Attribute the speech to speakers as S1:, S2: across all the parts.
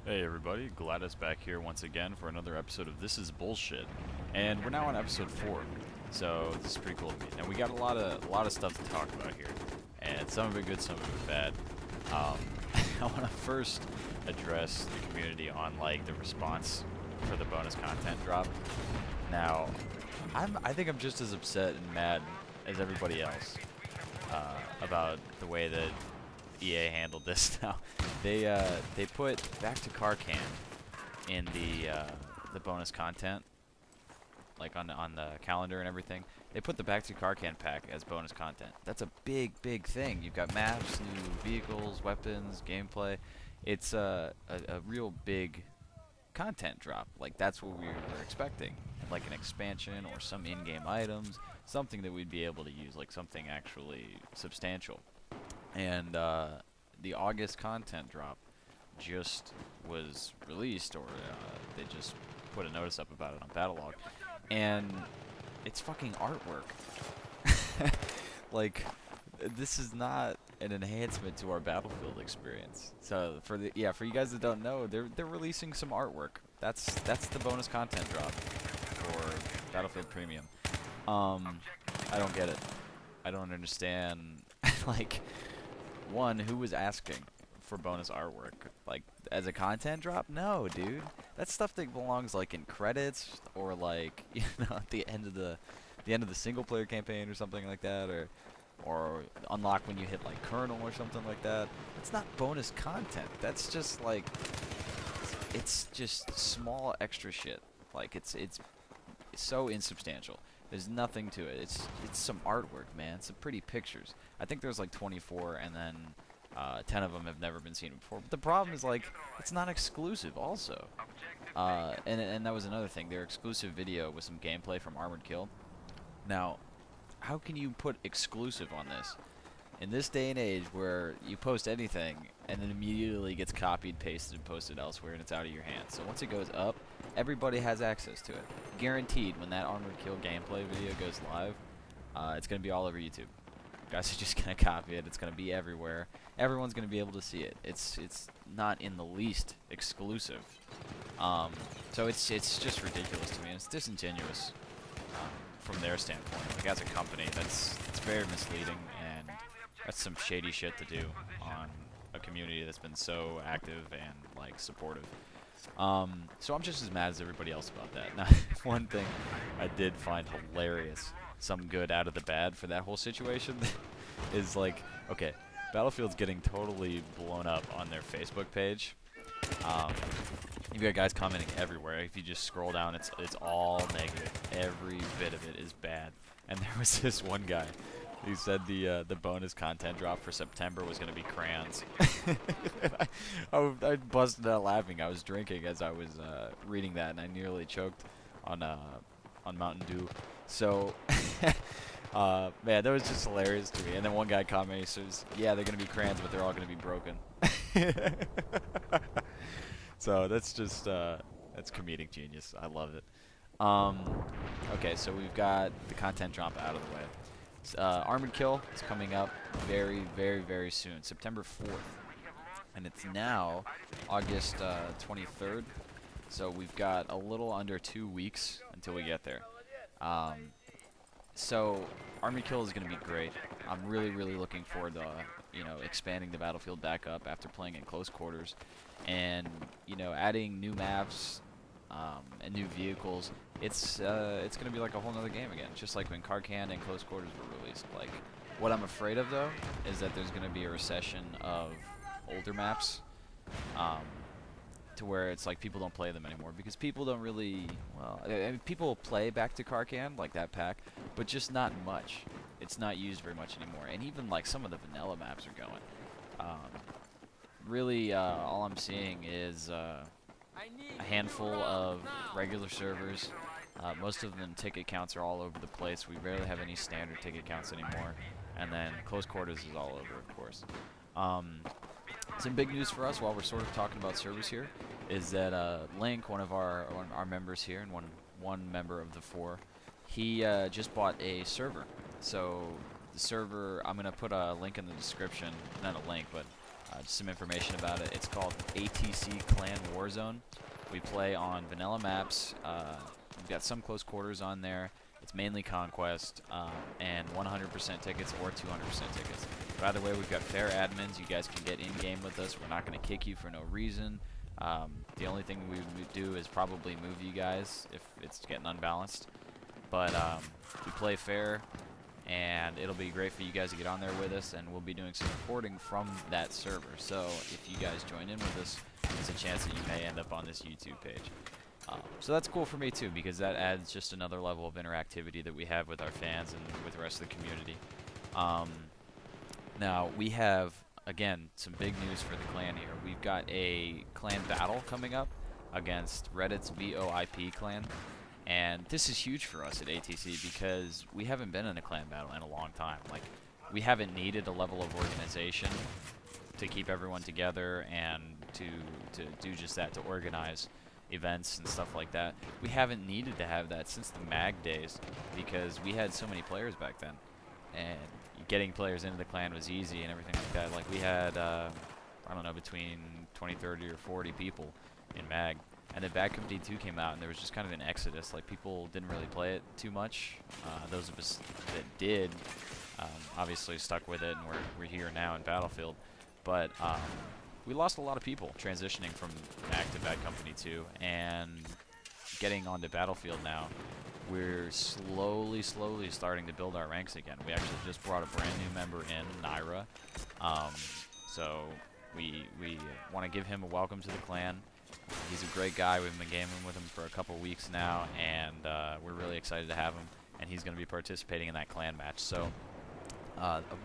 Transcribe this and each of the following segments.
S1: Hey everybody, Gladys back here once again for another episode of This Is Bullshit. And we're now on episode 4. So this is pretty cool to me. And we got a lot of stuff to talk about here. And some of it good, some of it bad. I want to first address the community on like the response for the bonus content drop. Now, I think I'm just as upset and mad as everybody else about the way that EA handled this. Now they put back to car cam in the bonus content, like on the calendar and everything. They put the back to car can pack as bonus content. That's a big thing. You've got maps, new vehicles, weapons, gameplay. It's a real big content drop. Like that's what we were expecting, like an expansion or some in-game items, something that we'd be able to use, like something actually substantial. And the August content drop just was released, or they just put a notice up about it on Battlelog, and it's fucking artwork. Like, this is not an enhancement to our Battlefield experience. So for for you guys that don't know, they're releasing some artwork. That's the bonus content drop for Battlefield Premium. I don't get it. I don't understand. Like, one, who was asking for bonus artwork? Like, as a content drop? No, dude. That's stuff that belongs like in credits, or like, you know, at the end of the single player campaign or something like that, or unlock when you hit like Colonel or something like that. It's not bonus content. That's just like, it's just small extra shit. Like, it's so insubstantial. There's nothing to it. It's some artwork, man. Some pretty pictures. I think there's like 24, and then 10 of them have never been seen before. But the problem is, like, it's not exclusive also. And that was another thing. Their exclusive video was some gameplay from Armored Kill. Now, how can you put exclusive on this? In this day and age where you post anything and then immediately gets copied, pasted, and posted elsewhere, and it's out of your hands. So once it goes up, everybody has access to it. Guaranteed, when that Armored Kill gameplay video goes live, it's going to be all over YouTube. Guys are just going to copy it. It's going to be everywhere. Everyone's going to be able to see it. It's not in the least exclusive. So it's just ridiculous to me, and it's disingenuous from their standpoint. Like, as a company, it's very misleading, and that's some shady shit to do on a community that's been so active and like supportive. So I'm just as mad as everybody else about that. Now, one thing I did find hilarious, some good out of the bad for that whole situation, is like, okay, Battlefield's getting totally blown up on their Facebook page. You've got guys commenting everywhere. If you just scroll down, it's all negative. Every bit of it is bad. And there was this one guy who said the bonus content drop for September was going to be crayons. I busted out laughing. I was drinking as I was reading that, and I nearly choked on Mountain Dew. So, man, that was just hilarious to me. And then one guy commented, says, "Yeah, they're going to be crayons, but they're all going to be broken." So that's just that's comedic genius. I love it. Okay, so we've got the content drop out of the way. Armored Kill is coming up very soon, September 4th, and it's now August 23rd. So we've got a little under 2 weeks until we get there. So Armored Kill is going to be great. I'm really looking forward to expanding the Battlefield back up after playing in close quarters, and adding new maps and new vehicles. It's gonna be like a whole nother game again, just like when Carcan and Close Quarters were released. Like, what I'm afraid of though is that there's gonna be a recession of older maps, to where it's like people don't play them anymore because people don't really, well, I mean, people play back to Carcan, like that pack, but just not much. It's not used very much anymore, and even like some of the vanilla maps are going. Really, all I'm seeing is a handful of regular servers. Most of them ticket counts are all over the place. We rarely have any standard ticket counts anymore. And then close quarters is all over, of course. Some big news for us while we're sort of talking about servers here is that Link, one of our members here, and one member of the 4, he just bought a server. So the server, I'm gonna put a link in the description, not a link, but just some information about it. It's called ATC Clan Warzone. We play on vanilla maps. We've got some close quarters on there. It's mainly Conquest, and 100% tickets or 200% tickets. But either way, we've got fair admins. You guys can get in-game with us. We're not going to kick you for no reason. The only thing we would do is probably move you guys if it's getting unbalanced. But we play fair, and it'll be great for you guys to get on there with us, and we'll be doing some recording from that server. So if you guys join in with us, there's a chance that you may end up on this YouTube page. So that's cool for me too, because that adds just another level of interactivity that we have with our fans and with the rest of the community. Now we have, again, some big news for the clan here. We've got a clan battle coming up against Reddit's VOIP clan, and this is huge for us at ATC because we haven't been in a clan battle in a long time. Like, we haven't needed a level of organization to keep everyone together and to do just that, to organize events and stuff like that. We haven't needed to have that since the MAG days because we had so many players back then, and getting players into the clan was easy and everything like that. Like, we had I don't know, between 20, 30 or 40 people in MAG, and then Bad Company 2 came out and there was just kind of an exodus. Like, people didn't really play it too much. Those of us that did obviously stuck with it, and we're here now in Battlefield, but we lost a lot of people transitioning from MAG to Bad Company 2 and getting onto Battlefield now. We're slowly starting to build our ranks again. We actually just brought a brand new member in, Naira. So we want to give him a welcome to the clan. He's a great guy. We've been gaming with him for a couple weeks now, and we're really excited to have him, and he's going to be participating in that clan match. So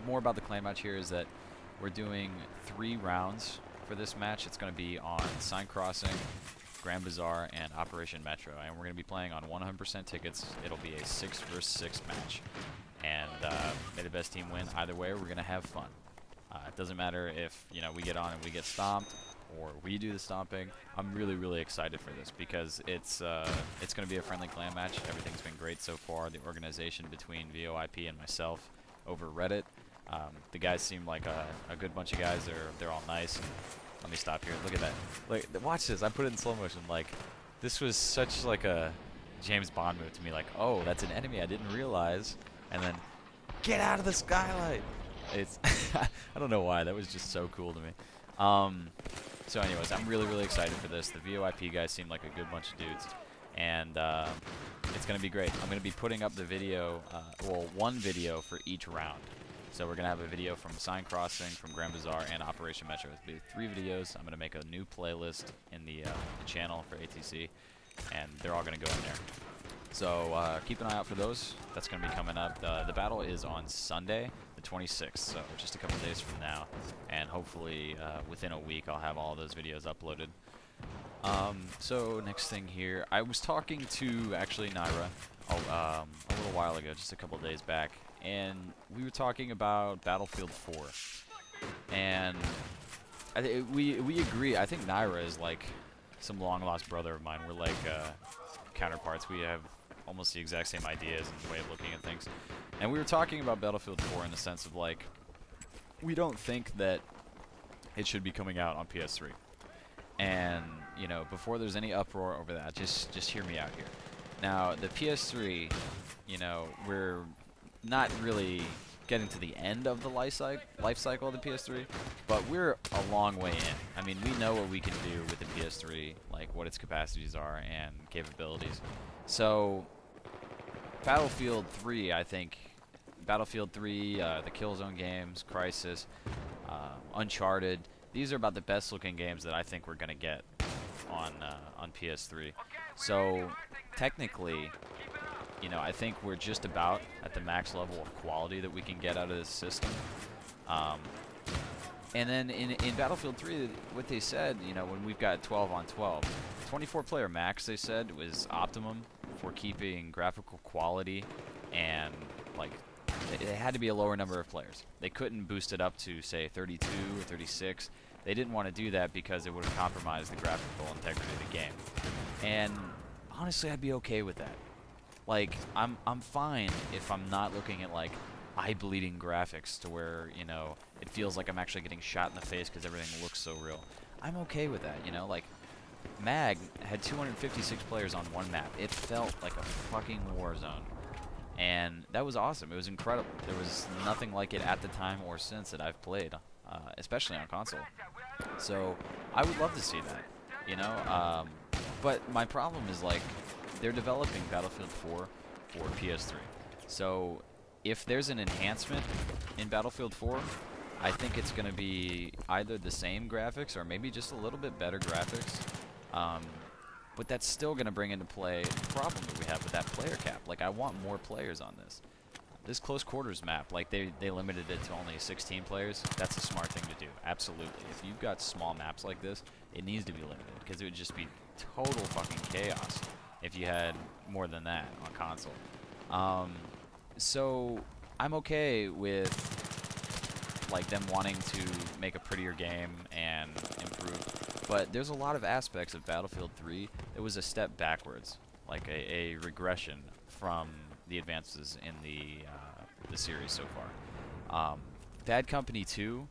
S1: more about the clan match here is that we're doing 3 rounds for this match. It's going to be on Sign Crossing, Grand Bazaar, and Operation Metro, and we're going to be playing on 100% tickets. It'll be a 6 versus 6 match, and may the best team win. Either way, we're going to have fun. It doesn't matter if, you know, we get on and we get stomped or we do the stomping. I'm really excited for this because it's going to be a friendly clan match. Everything's been great so far. The organization between VOIP and myself over Reddit. The guys seem like a good bunch of guys. They're all nice. Let me stop here. Look at that. Like, watch this. I put it in slow motion. Like, this was such like a James Bond move to me. Like, oh, that's an enemy I didn't realize. And then, get out of the skylight. It's I don't know why. That was just so cool to me. So anyways, I'm really excited for this. The VOIP guys seem like a good bunch of dudes, and it's going to be great. I'm going to be putting up the video, well, one video for each round. So we're going to have a video from Sign Crossing, from Grand Bazaar, and Operation Metro. It'll be 3 videos. I'm going to make a new playlist in the channel for ATC, and they're all going to go in there. So keep an eye out for those. That's going to be coming up. The battle is on Sunday, the 26th, so just a couple days from now. And hopefully within a week I'll have all those videos uploaded. So next thing here, I was talking to actually Naira a little while ago, just a couple days back, and we were talking about Battlefield 4. And we agree. I think Naira is like some long-lost brother of mine. We're like counterparts. We have almost the exact same ideas and way of looking at things. And we were talking about Battlefield 4 in the sense of, like, we don't think that it should be coming out on PS3. And, you know, before there's any uproar over that, just hear me out here. Now, the PS3, you know, we're not really getting to the end of the life cycle of the PS3, but we're a long way in. I mean, we know what we can do with the PS3, like what its capacities are and capabilities. So, Battlefield 3, I think, Battlefield 3, the Killzone games, Crysis, Uncharted, these are about the best looking games that I think we're going to get on PS3. So, technically, you know, I think we're just about at the max level of quality that we can get out of this system. And then in Battlefield 3, what they said, you know, when we've got 12 on 12, 24 player max, they said, was optimum for keeping graphical quality, and like it had to be a lower number of players. They couldn't boost it up to, say, 32 or 36. They didn't want to do that because it would have compromised the graphical integrity of the game. And honestly, I'd be okay with that. Like, I'm fine if I'm not looking at like eye-bleeding graphics to where, you know, it feels like I'm actually getting shot in the face because everything looks so real. I'm okay with that, you know, like, Mag had 256 players on one map. It felt like a fucking war zone. And that was awesome. It was incredible. There was nothing like it at the time or since that I've played, especially on console. So I would love to see that, you know. But my problem is, like, they're developing Battlefield 4 for PS3. So if there's an enhancement in Battlefield 4, I think it's going to be either the same graphics or maybe just a little bit better graphics. But that's still going to bring into play the problem that we have with that player cap. Like, I want more players on this. This close quarters map, like, they limited it to only 16 players. That's a smart thing to do. Absolutely. If you've got small maps like this, it needs to be limited, because it would just be total fucking chaos if you had more than that on console. So I'm okay with, like, them wanting to make a prettier game and improve, but there's a lot of aspects of Battlefield 3 that was a step backwards, like a regression from the advances in the series so far. Bad Company 2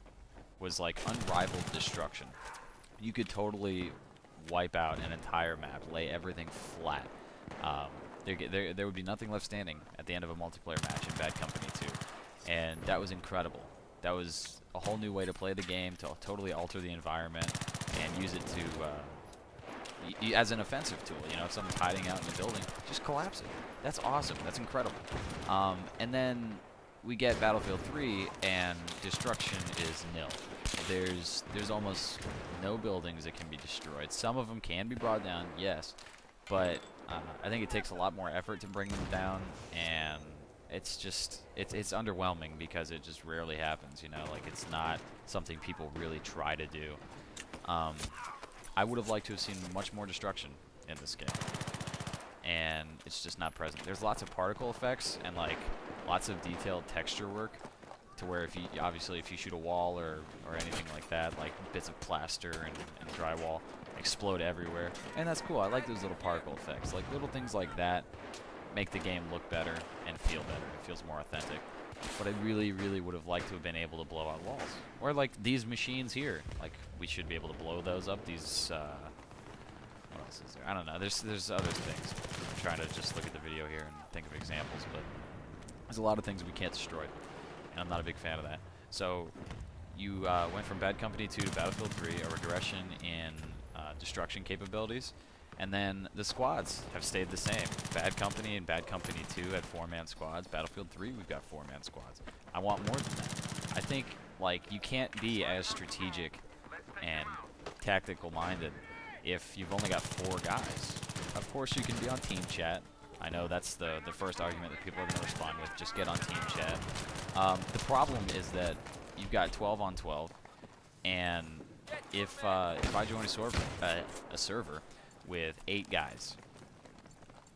S1: was like unrivaled destruction. You could totally wipe out an entire map, lay everything flat. There would be nothing left standing at the end of a multiplayer match in Bad Company 2, and that was incredible. That was a whole new way to play the game, to totally alter the environment and use it to as an offensive tool. You know, if someone's hiding out in a building, just collapse it. That's awesome. That's incredible. And then we get Battlefield 3, and destruction is nil. There's almost no buildings that can be destroyed. Some of them can be brought down, yes, but I think it takes a lot more effort to bring them down, and it's just it's underwhelming because it just rarely happens. You know, like, it's not something people really try to do. I would have liked to have seen much more destruction in this game, and it's just not present. There's lots of particle effects and, like, lots of detailed texture work, to where if you shoot a wall or anything like that, like bits of plaster and drywall explode everywhere, and that's cool. I like those little particle effects. Like, little things like that make the game look better and feel better. It feels more authentic. But I really, really would have liked to have been able to blow out walls. Or like these machines here. Like, we should be able to blow those up. These, what else is there? I don't know. There's other things. I'm trying to just look at the video here and think of examples, but there's a lot of things we can't destroy. And I'm not a big fan of that. So, you went from Bad Company 2 to Battlefield 3, a regression in destruction capabilities. And then the squads have stayed the same. Bad Company and Bad Company 2 had 4-man squads. Battlefield 3, we've got 4-man squads. I want more than that. I think, like, you can't be as strategic and tactical-minded if you've only got 4 guys. Of course, you can be on team chat. I know that's the first argument that people are going to respond with. Just get on team chat. The problem is that you've got 12 on 12, and if I join a server with 8 guys,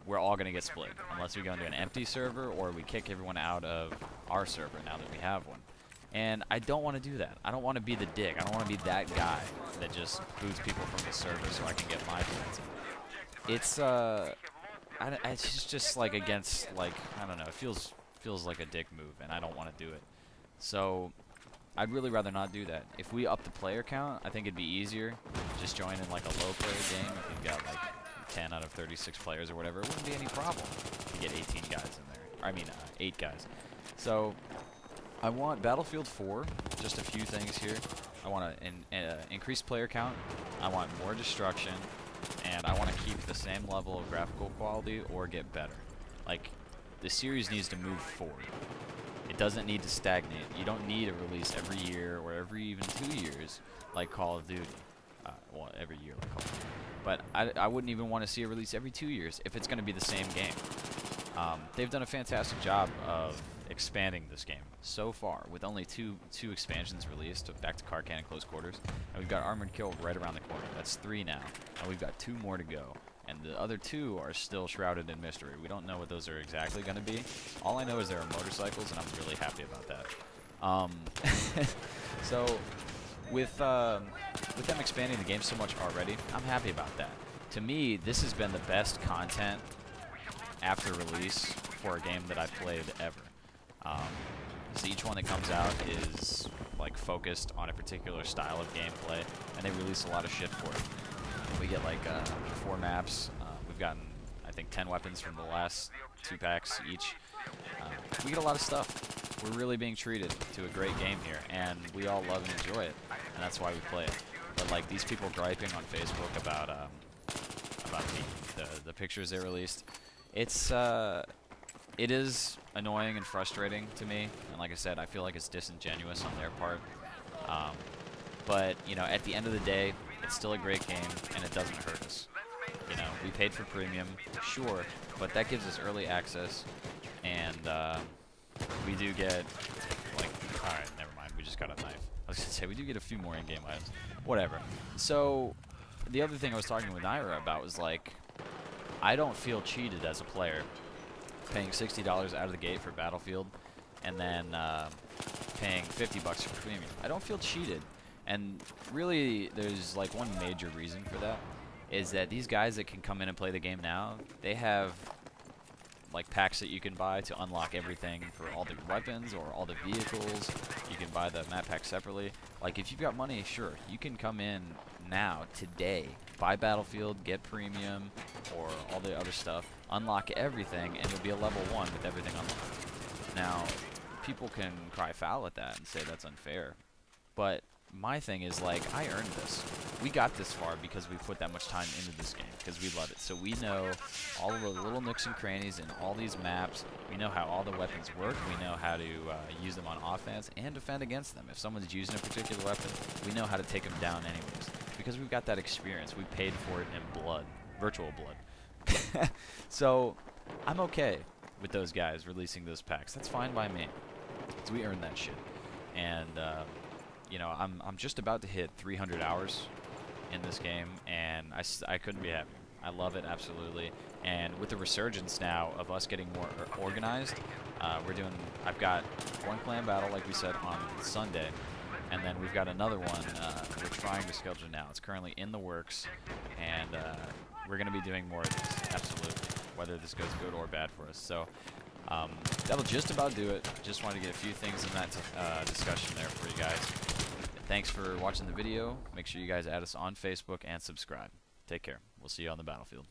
S1: we're all going to get split, unless we go into an empty server or we kick everyone out of our server now that we have one. And I don't want to do that. I don't want to be the dick. I don't want to be that guy that just boots people from the server so I can get my points. It's just like against, like, I don't know, it feels like a dick move, and I don't want to do it. So I'd really rather not do that. If we up the player count, I think it'd be easier. Just join in like a low player game. If you've got like 10 out of 36 players or whatever, it wouldn't be any problem to get 18 guys in there. I mean, 8 guys. So I want Battlefield 4, just a few things here. I want to increase player count. I want more destruction. And I want to keep the same level of graphical quality or get better. Like, the series needs to move forward. It doesn't need to stagnate. You don't need a release every year or every even 2 years like Call of Duty. Well, every year like Call of Duty. But I wouldn't even want to see a release every 2 years if it's going to be the same game. They've done a fantastic job of expanding this game so far, with only two expansions released, back to Car Cannon Close Quarters, and we've got Armored Kill right around the corner. That's 3 now, and we've got 2 more to go. And the other 2 are still shrouded in mystery. We don't know what those are exactly going to be. All I know is there are motorcycles, and I'm really happy about that. So, with them expanding the game so much already, I'm happy about that. To me, this has been the best content after release for a game that I've played ever. So each one that comes out is like focused on a particular style of gameplay, and they release a lot of shit for it. We get like 4 maps. We've gotten, I think, 10 weapons from the last 2 packs each. We get a lot of stuff. We're really being treated to a great game here, and we all love and enjoy it, and that's why we play it. But like these people griping on Facebook about the pictures they released, it is annoying and frustrating to me, and like I said, I feel like it's disingenuous on their part. But you know, at the end of the day, it's still a great game, and it doesn't hurt us. You know, we paid for premium, sure, but that gives us early access, and we do get, like, alright, never mind, we just got a knife. I was gonna say, we do get a few more in-game items. Whatever. So, the other thing I was talking with Naira about was, like, I don't feel cheated as a player paying $60 out of the gate for Battlefield, and then paying $50 for premium. I don't feel cheated, and really, there's, like, one major reason for that, is that these guys that can come in and play the game now, they have like packs that you can buy to unlock everything for all the weapons or all the vehicles. You can buy the map pack separately. Like if you've got money, sure, you can come in now, today, buy Battlefield, get premium, or all the other stuff, unlock everything, and you'll be a level 1 with everything unlocked. Now, people can cry foul at that and say that's unfair, but my thing is, like, I earned this. We got this far because we put that much time into this game, because we love it. So we know all of the little nooks and crannies in all these maps. We know how all the weapons work. We know how to use them on offense and defend against them. If someone's using a particular weapon, we know how to take them down anyways, because we've got that experience. We paid for it in blood, virtual blood. So I'm okay with those guys releasing those packs. That's fine by me, because we earned that shit. And you know, I'm just about to hit 300 hours in this game, and I couldn't be happier. I love it, absolutely. And with the resurgence now of us getting more organized, I've got one clan battle, like we said, on Sunday, and then we've got another one we're trying to schedule now. It's currently in the works, and we're going to be doing more of this, absolutely, whether this goes good or bad for us. So that'll just about do it. Just wanted to get a few things in that discussion there for you guys. Thanks for watching the video. Make sure you guys add us on Facebook and subscribe. Take care. We'll see you on the battlefield.